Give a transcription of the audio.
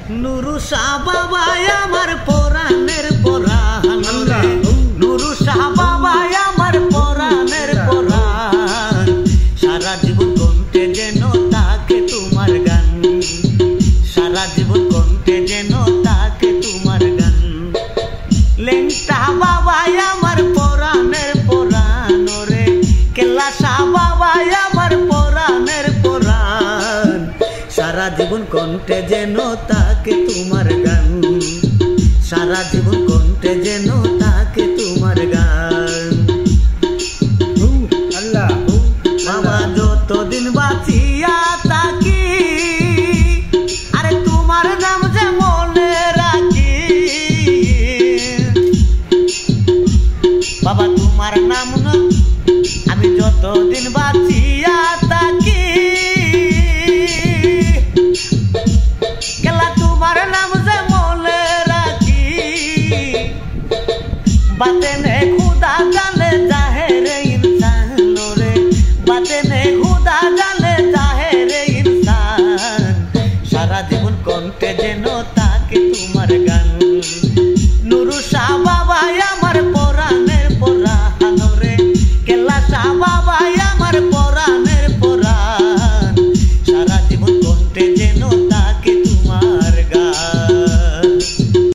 নুরু শাহ বাবাই আমার পরাণের পরাণ রে, নুরু শাহ বাবাই আমার পরাণের পরাণ। সারা জীবন কণ্ঠে যেন তাকে তোমার গান, সারা জীবন কণ্ঠে যেন তাকে তোমার গান। লেংটা বাবাই আমার পরাণের পরাণ রে, কেল্লা শাহ বাবাই আমার পরাণের পরাণ। সারা জীবন কণ্ঠে যেন তাকে তোমার গান, সারা জীবন কণ্ঠে যেন তাকে তোমার গান। আল্লাহ বাবা যতদিন বাঁচিয়া থাকি, আরে তোমার নাম যে মনে রাখি, বাবা তোমার নাম আমি যতদিন